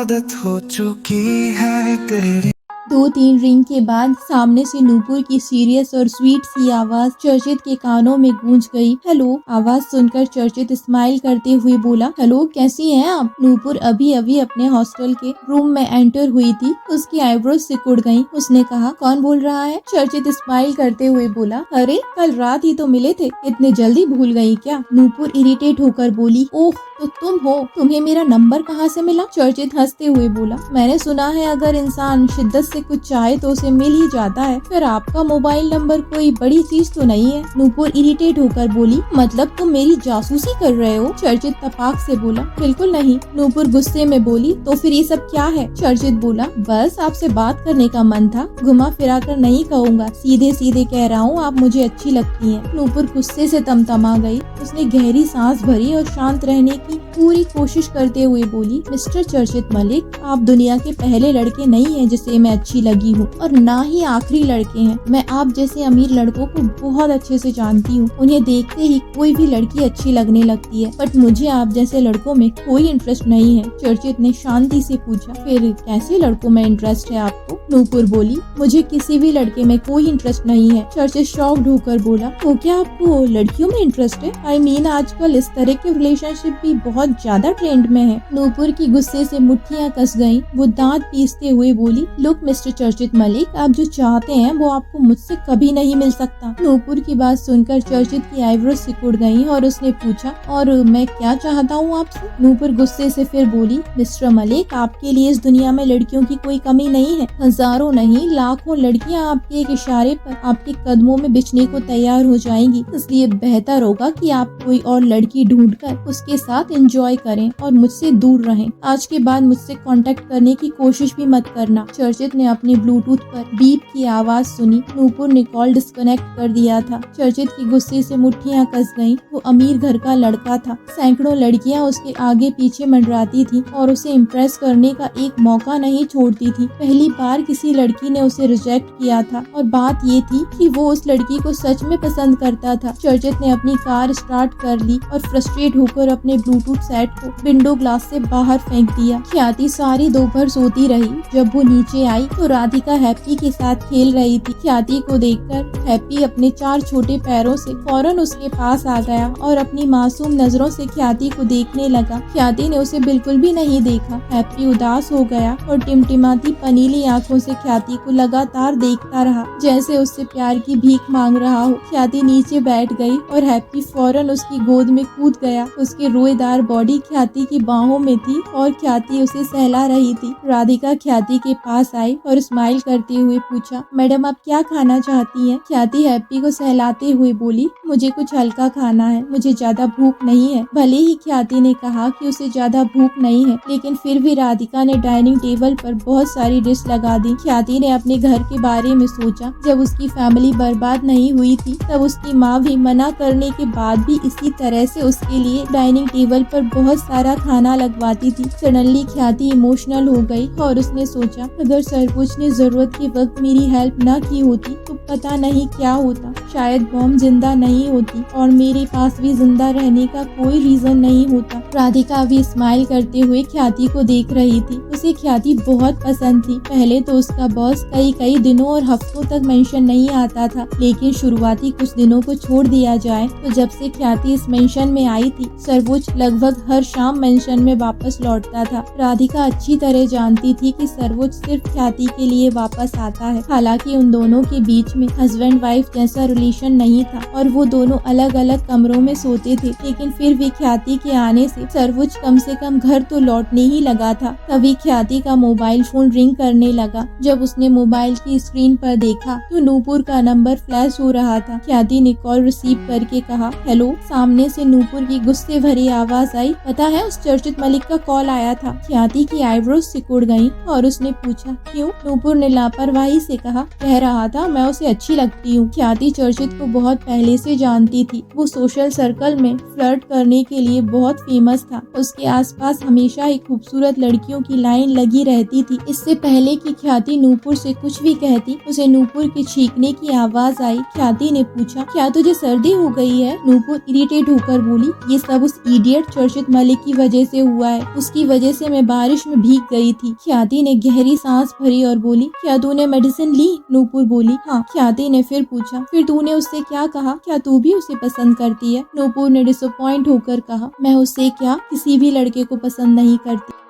आदत हो चुकी है तेरी। 2-3 रिंग के बाद सामने से नूपुर की सीरियस और स्वीट सी आवाज चर्चित के कानों में गूंज गई। हेलो। आवाज सुनकर चर्चित स्माइल करते हुए बोला, हेलो कैसी हैं आप? नूपुर अभी अभी अपने हॉस्टल के रूम में एंटर हुई थी। उसकी आईब्रोज सिकुड़ गईं। उसने कहा, कौन बोल रहा है? चर्चित स्माइल करते हुए बोला, अरे कल रात ही तो मिले थे, इतने जल्दी भूल गई क्या? नूपुर इरिटेट होकर बोली, ओह तो तुम हो, तुम्हें मेरा नंबर कहाँ से मिला? चर्चित हंसते हुए बोला, मैंने सुना है अगर इंसान शिद्दत से कुछ चाहे तो उसे मिल ही जाता है, फिर आपका मोबाइल नंबर कोई बड़ी चीज तो नहीं है। नूपुर इरिटेट होकर बोली, मतलब तुम मेरी जासूसी कर रहे हो? चर्चित तपाक से बोला, बिल्कुल नहीं। नूपुर गुस्से में बोली, तो फिर ये सब क्या है? चर्चित बोला, बस आपसे बात करने का मन था, घुमा फिरा कर नहीं कहूँगा, सीधे सीधे कह रहा हूँ, आप मुझे अच्छी लगती हैं। नूपुर गुस्से से तमतमा गई। उसने गहरी सांस भरी और शांत रहने की पूरी कोशिश करते हुए बोली, मिस्टर चर्चित मलिक, आप दुनिया के पहले लड़के नहीं हैं जिसे मैं अच्छी लगी हूँ, और ना ही आखिरी लड़के हैं। मैं आप जैसे अमीर लड़कों को बहुत अच्छे से जानती हूँ, उन्हें देखते ही कोई भी लड़की अच्छी लगने लगती है, बट मुझे आप जैसे लड़कों में कोई इंटरेस्ट नहीं है। चर्चित ने शांति से पूछा, फिर कैसे लड़कों में इंटरेस्ट है आपको? नूपुर बोली, मुझे किसी भी लड़के में कोई इंटरेस्ट नहीं है। चर्चित शॉक्ड होकर बोला, तो क्या आपको लड़कियों में इंटरेस्ट है? आई मीन आजकल इस तरह के रिलेशनशिप भी बहुत ज्यादा ट्रेंड में है। नूपुर की गुस्से से मुट्ठियां कस गईं। वो दांत पीसते हुए बोली, लुक मिस्टर चर्चित मलिक, आप जो चाहते हैं वो आपको मुझसे कभी नहीं मिल सकता। नूपुर की बात सुनकर चर्चित की आईब्रोज सिकुड़ गईं और उसने पूछा, और मैं क्या चाहता हूँ आपसे? नूपुर गुस्से से फिर बोली, मिस्टर मलिक, आपके लिए इस दुनिया में लड़कियों की कोई कमी नहीं है। हजारों नहीं लाखों लड़कियाँ आपके एक इशारे पर आपके कदमों में बिछने को तैयार हो जाएंगी, इसलिए बेहतर होगा कि आप कोई और लड़की ढूंढकर उसके साथ एंजॉय करें और मुझसे दूर रहें। आज के बाद मुझसे कांटेक्ट करने की कोशिश भी मत करना। चर्चित ने अपने ब्लूटूथ पर बीप की आवाज सुनी। नूपुर ने कॉल डिस्कनेक्ट कर दिया था। चर्चित की गुस्से से मुट्ठियां कस गईं। वो अमीर घर का लड़का था। सैकड़ों लड़कियां उसके आगे पीछे मंडराती थी और उसे इम्प्रेस करने का एक मौका नहीं छोड़ती थी। पहली बार किसी लड़की ने उसे रिजेक्ट किया था और बात ये थी कि वो उस लड़की को सच में पसंद करता था। चर्चित ने अपनी कार स्टार्ट कर ली और फ्रस्ट्रेट होकर अपने ब्लूटूथ सेट को विंडो ग्लास से बाहर फेंक दिया। ख्याति सारी दोपहर सोती रही। जब वो नीचे आई तो राधिका हैप्पी के साथ खेल रही थी। ख्याति को देखकर हैप्पी अपने 4 छोटे पैरों से फौरन उसके पास आ गया और अपनी मासूम नजरों से ख्याति को देखने लगा। ख्याति ने उसे बिल्कुल भी नहीं देखा। हैप्पी उदास हो गया और टिमटिमाती पनीली आंखों से ख्याति को लगातार देखता रहा, जैसे उससे प्यार की भीख मांग रहा हो। ख्याति नीचे बैठ गई और हैप्पी फौरन उसकी गोद में कूद गया। उसके रोएदार बॉडी ख्याति की बाहों में थी और ख्याति उसे सहला रही थी। राधिका ख्याति के पास आई और स्माइल करते हुए पूछा, मैडम आप क्या खाना चाहती हैं? ख्याति हैप्पी को सहलाते हुए बोली, मुझे कुछ हल्का खाना है, मुझे ज्यादा भूख नहीं है। भले ही ख्याति ने कहा कि उसे ज्यादा भूख नहीं है, लेकिन फिर भी राधिका ने डाइनिंग टेबल पर बहुत सारी डिश लगा दी। ख्याति ने अपने घर के बारे में सोचा। जब उसकी फैमिली बर्बाद नहीं हुई थी तब उसकी माँ भी मना करने के बाद भी इसी तरह से उसके लिए डाइनिंग टेबल पर बहुत सारा खाना लगवाती थी। सडनली ख्याति इमोशनल हो गई और उसने सोचा, अगर सरपुच ने जरूरत के वक्त मेरी हेल्प न की होती तो पता नहीं क्या होता। शायद बॉम्ब जिंदा नहीं होती और मेरे पास भी जिंदा रहने का कोई रीजन नहीं होता। राधिका भी स्माइल करते हुए ख्याति को देख रही थी। उसे ख्याति बहुत पसंद थी। पहले तो उसका बॉस कई दिनों और हफ्तों तक मेंशन नहीं आता था, लेकिन शुरुआती कुछ दिनों को छोड़ दिया जाए तो जब से ख्याति इस मेंशन में आई थी, सरबुज लगभग हर शाम मेंशन में वापस लौटता था। राधिका अच्छी तरह जानती थी कि सरबुज सिर्फ ख्याति के लिए वापस आता है। हालांकि उन दोनों के बीच में हस्बैंड वाइफ जैसा रिलेशन नहीं था और वो दोनों अलग अलग कमरों में सोते थे, लेकिन फिर भी ख्याति के आने से सरबुज कम से कम घर तो लौटने ही लगा था। तभी ख्याति का मोबाइल फोन रिंग करने लगा। जब उसने मोबाइल की स्क्रीन पर देखा तो नूपुर का नंबर फ्लैश हो रहा था। ख्याति ने कॉल रिसीव करके कहा, हेलो। सामने से नूपुर की गुस्से भरी आवाज आई, पता है उस चर्चित मलिक का कॉल आया था। ख्याति की आईब्रोज सिकुड़ गईं और उसने पूछा, क्यों? क्यों? नूपुर ने लापरवाही से कहा, कह रहा था मैं उसे अच्छी लगती हूँ। ख्याति चर्चित को बहुत पहले से जानती थी। वो सोशल सर्कल में फ्लर्ट करने के लिए बहुत फेमस था। उसके आसपास हमेशा ही खूबसूरत लड़कियों की लाइन लगी रहती थी। इससे पहले कि ख्याति नूपुर से कुछ भी कहती, उसे नूपुर के चीखने की आवाज आई। ख्याति ने पूछा, क्या तुझे सर्दी हो गई है? नूपुर इरिटेट होकर बोली, ये सब उस इडियट चर्चित मलिक की वजह से हुआ है। उसकी वजह से मैं बारिश में भीग गई थी। ख्याति ने गहरी सांस भरी और बोली, क्या तूने मेडिसिन ली? नूपुर बोली, हाँ। ख्याति ने फिर पूछा, फिर तूने उससे क्या कहा? क्या तू भी उसे पसंद करती है? नूपुर ने डिसअपॉइंट होकर कहा, मैं उससे क्या, किसी भी लड़के को पसंद नहीं करती।